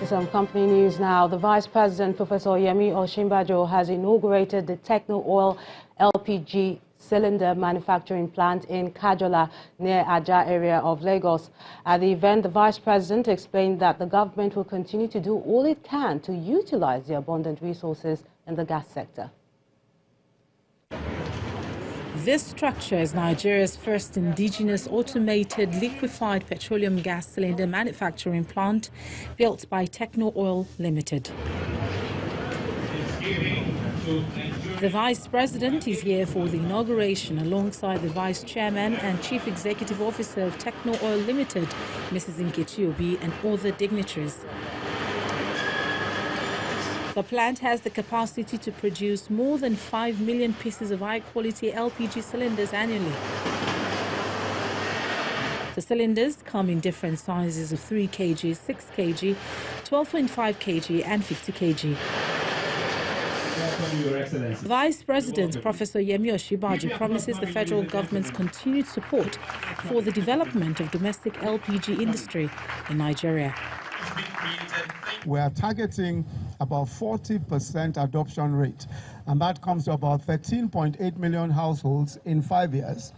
To some company news now. The Vice President, Professor Yemi Osinbajo, has inaugurated the Techno Oil LPG cylinder manufacturing plant in Kajola, near Aja area of Lagos. At the event, the Vice President explained that the government will continue to do all it can to utilize the abundant resources in the gas sector. This structure is Nigeria's first indigenous automated liquefied petroleum gas cylinder manufacturing plant built by Techno Oil Limited. The Vice President is here for the inauguration alongside the Vice Chairman and Chief Executive Officer of Techno Oil Limited, Mrs. Nkechi Obi, and other dignitaries. The plant has the capacity to produce more than 5 million pieces of high-quality LPG cylinders annually. The cylinders come in different sizes of 3 kg, 6 kg, 12.5 kg and 50 kg. Vice President Professor Yemi Osinbajo promises the federal government's continued support for the development of domestic LPG industry in Nigeria. We are targeting about 40% adoption rate, and that comes to about 13.8 million households in 5 years,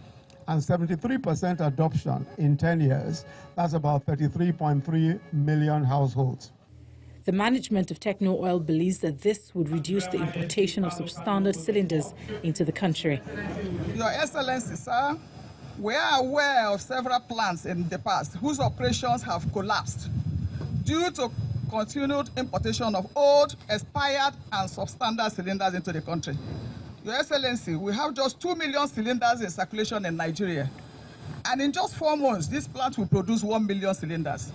and 73% adoption in 10 years. That's about 33.3 million households. The management of Techno Oil believes that this would reduce the importation of substandard cylinders into the country. Your Excellency, sir, we are aware of several plants in the past whose operations have collapsed due to continued importation of old, expired, and substandard cylinders into the country. Your Excellency, we have just 2 million cylinders in circulation in Nigeria. And in just 4 months, this plant will produce 1 million cylinders.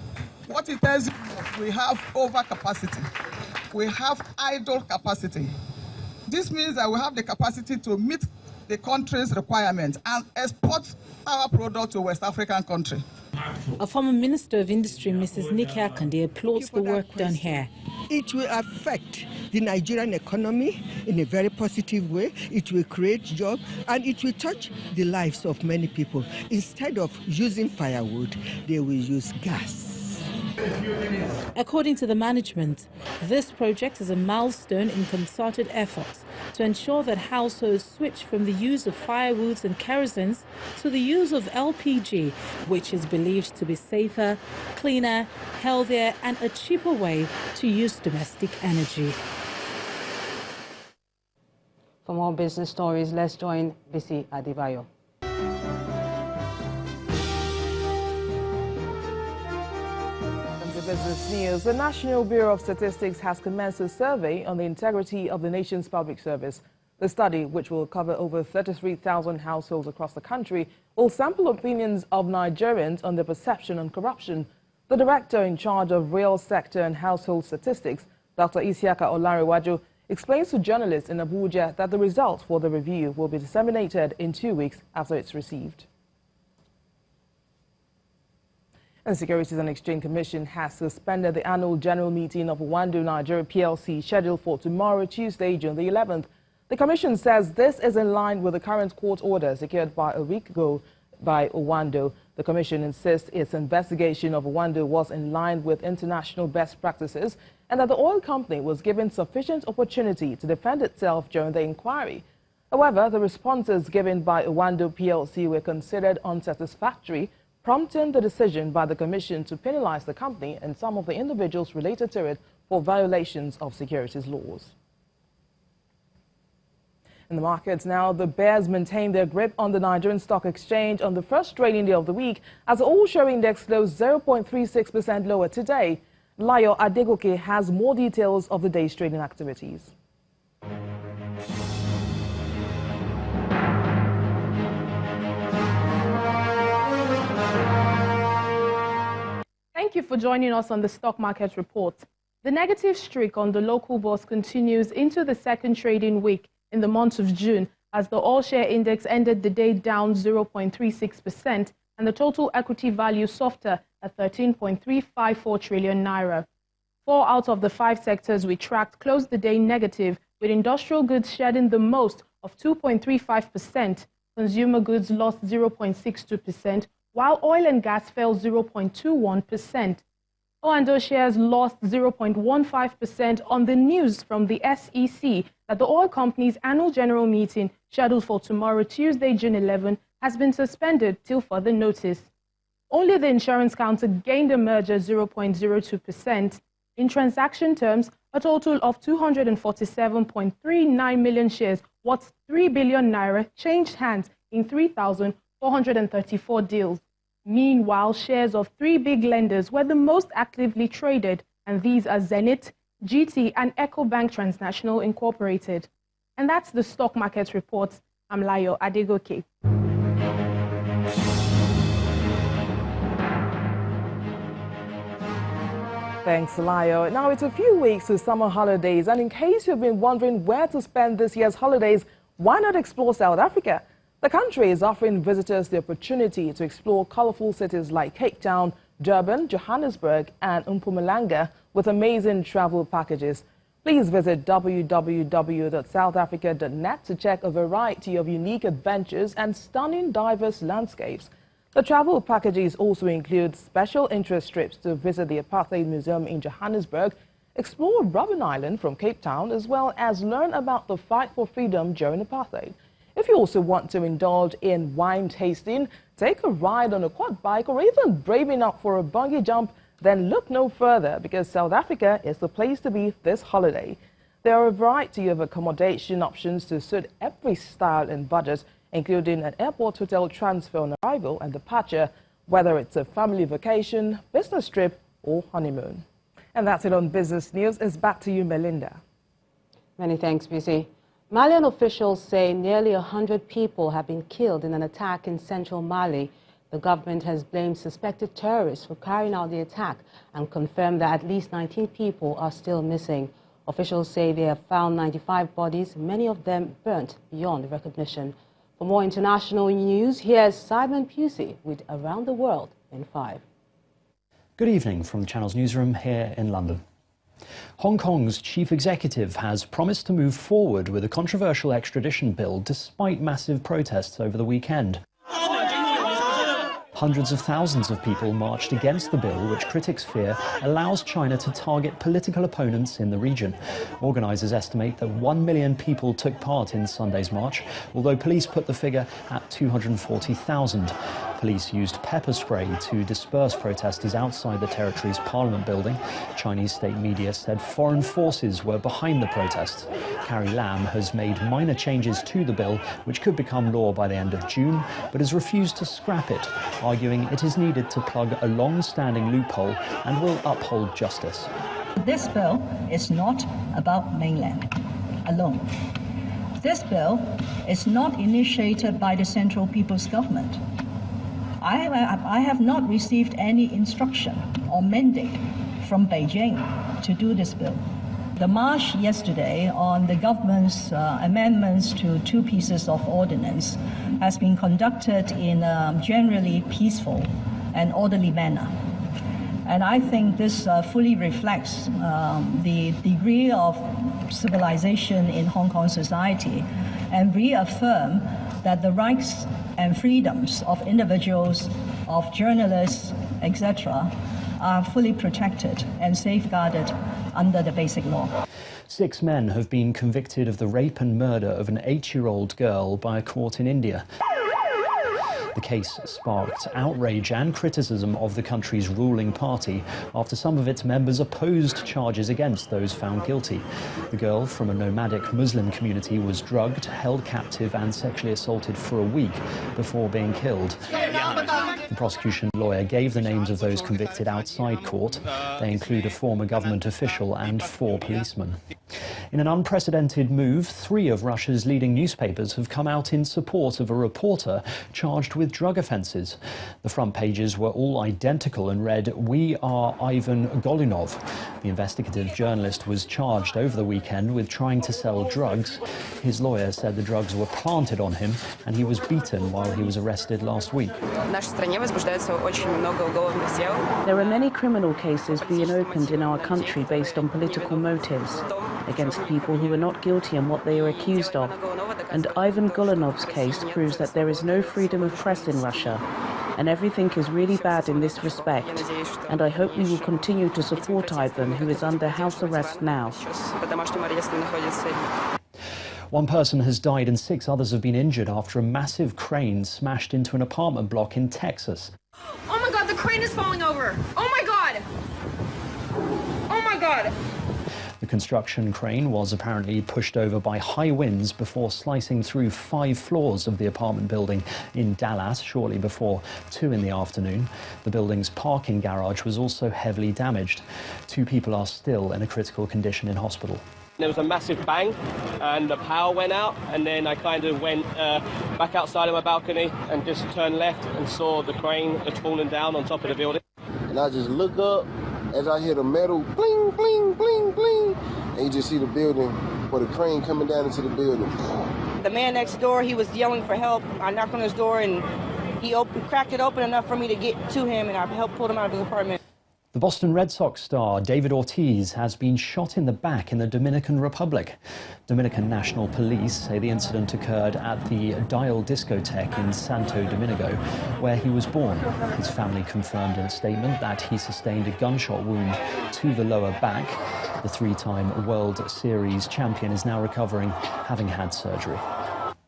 What it tells you, we have overcapacity. We have idle capacity. This means that we have the capacity to meet the country's requirements and export our product to West African country. A former Minister of Industry, Mrs. Nikki Akande, applauds the work done here. It will affect the Nigerian economy in a very positive way. It will create jobs and it will touch the lives of many people. Instead of using firewood, they will use gas. According to the management, this project is a milestone in concerted efforts to ensure that households switch from the use of firewoods and kerosene to the use of LPG, which is believed to be safer, cleaner, healthier, and a cheaper way to use domestic energy. For more business stories, let's join Bisi Adibayo. Business news. The National Bureau of Statistics has commenced a survey on the integrity of the nation's public service. The study, which will cover over 33,000 households across the country, will sample opinions of Nigerians on their perception on corruption. The director in charge of real sector and household statistics, Dr. Isiaka Olarewaju, explains to journalists in Abuja that the results for the review will be disseminated in 2 weeks after it's received. The Securities and Exchange Commission has suspended the annual general meeting of Owando Nigeria PLC scheduled for tomorrow, Tuesday, June the 11th. The Commission says this is in line with the current court order secured by a week ago by Owando. The Commission insists its investigation of Owando was in line with international best practices and that the oil company was given sufficient opportunity to defend itself during the inquiry. However, the responses given by Owando PLC were considered unsatisfactory, prompting the decision by the Commission to penalize the company and some of the individuals related to it for violations of securities laws. In the markets now, the bears maintain their grip on the Nigerian Stock Exchange on the first trading day of the week as the all-share index closed 0.36% lower today. Layo Adegoke has more details of the day's trading activities. Thank you for joining us on the Stock Market Report. The negative streak on the local bourse continues into the second trading week in the month of June as the all-share index ended the day down 0.36% and the total equity value softer at 13.354 trillion naira. 4 out of the 5 sectors we tracked closed the day negative, with industrial goods shedding the most of 2.35%, consumer goods lost 0.62%, while oil and gas fell 0.21%. Oando shares lost 0.15% on the news from the SEC that the oil company's annual general meeting, scheduled for tomorrow, Tuesday, June 11, has been suspended till further notice. Only the insurance counter gained a merger 0.02%. In transaction terms, a total of 247.39 million shares worth 3 billion naira changed hands in 3,434 deals. Meanwhile, shares of 3 big lenders were the most actively traded, and these are Zenith, GT, and EcoBank Transnational Incorporated. And that's the stock market report. I'm Layo Adegoke. Thanks, Layo. Now it's a few weeks to summer holidays, and in case you've been wondering where to spend this year's holidays, why not explore South Africa? The country is offering visitors the opportunity to explore colorful cities like Cape Town, Durban, Johannesburg, and Mpumalanga with amazing travel packages. Please visit www.southafrica.net to check a variety of unique adventures and stunning diverse landscapes. The travel packages also include special interest trips to visit the Apartheid Museum in Johannesburg, explore Robben Island from Cape Town, as well as learn about the fight for freedom during apartheid. If you also want to indulge in wine tasting, take a ride on a quad bike, or even braving up for a bungee jump, then look no further, because South Africa is the place to be this holiday. There are a variety of accommodation options to suit every style and budget, including an airport hotel transfer on arrival and departure, whether it's a family vacation, business trip, or honeymoon. And that's it on Business News. It's back to you, Melinda. Many thanks, BC. Malian officials say nearly 100 people have been killed in an attack in central Mali. The government has blamed suspected terrorists for carrying out the attack and confirmed that at least 19 people are still missing. Officials say they have found 95 bodies, many of them burnt beyond recognition. For more international news, here's Simon Pusey with Around the World in 5. Good evening from the Channel's newsroom here in London. Hong Kong's chief executive has promised to move forward with a controversial extradition bill despite massive protests over the weekend. Hundreds of thousands of people marched against the bill, which critics fear allows China to target political opponents in the region. Organisers estimate that 1 million people took part in Sunday's march, although police put the figure at 240,000. Police used pepper spray to disperse protesters outside the territory's parliament building. Chinese state media said foreign forces were behind the protests. Carrie Lam has made minor changes to the bill, which could become law by the end of June, but has refused to scrap it, arguing it is needed to plug a long-standing loophole and will uphold justice. This bill is not about mainland alone. This bill is not initiated by the Central People's Government. I have not received any instruction or mandate from Beijing to do this bill. The march yesterday on the government's amendments to 2 pieces of ordinance has been conducted in a generally peaceful and orderly manner. And I think this fully reflects the degree of civilization in Hong Kong society and reaffirm that the rights and freedoms of individuals, of journalists, etc., are fully protected and safeguarded under the Basic Law. 6 men have been convicted of the rape and murder of an 8-year-old girl by a court in India. The case sparked outrage and criticism of the country's ruling party after some of its members opposed charges against those found guilty. The girl from a nomadic Muslim community was drugged, held captive and sexually assaulted for a week before being killed. The prosecution lawyer gave the names of those convicted outside court. They include a former government official and 4 policemen. In an unprecedented move, 3 of Russia's leading newspapers have come out in support of a reporter charged with drug offences. The front pages were all identical and read, "We are Ivan Golunov." The investigative journalist was charged over the weekend with trying to sell drugs. His lawyer said the drugs were planted on him and he was beaten while he was arrested last week. There are many criminal cases being opened in our country based on political motives, against people who are not guilty in what they are accused of. And Ivan Golunov's case proves that there is no freedom of press in Russia. and everything is really bad in this respect. And I hope we will continue to support Ivan, who is under house arrest now. One person has died and 6 others have been injured after a massive crane smashed into an apartment block in Texas. Oh my God, the crane is falling over. Oh my God. Oh my God. The construction crane was apparently pushed over by high winds before slicing through 5 floors of the apartment building in Dallas shortly before 2 in the afternoon. The building's parking garage was also heavily damaged. 2 people are still in a critical condition in hospital. There was a massive bang and the power went out, and then I kind of went back outside of my balcony and just turned left and saw the crane had fallen down on top of the building. And I just look up as I hear the metal bling, bling, bling, bling, and you just see the building or the crane coming down into the building. The man next door, he was yelling for help. I knocked on his door and he cracked it open enough for me to get to him, and I helped pull him out of his apartment. The Boston Red Sox star David Ortiz has been shot in the back in the Dominican Republic. Dominican National Police say the incident occurred at the Dial discotheque in Santo Domingo, where he was born. His family confirmed in a statement that he sustained a gunshot wound to the lower back. The 3-time World Series champion is now recovering, having had surgery.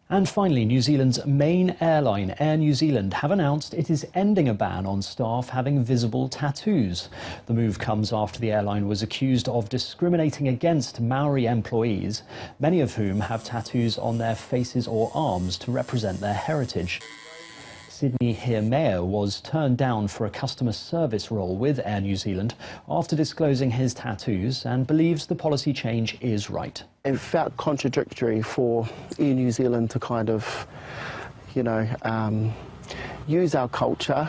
And finally, New Zealand's main airline, Air New Zealand, have announced it is ending a ban on staff having visible tattoos. The move comes after the airline was accused of discriminating against Maori employees, many of whom have tattoos on their faces or arms to represent their heritage. Sydney Hirmeo was turned down for a customer service role with Air New Zealand after disclosing his tattoos, and believes the policy change is right. It felt contradictory for Air New Zealand to kind of, use our culture,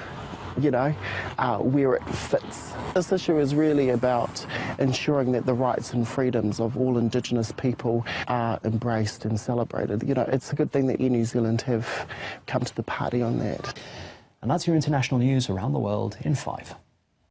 where it fits. This issue is really about ensuring that the rights and freedoms of all Indigenous people are embraced and celebrated. It's a good thing that Air New Zealand have come to the party on that. And that's your international news around the world in 5.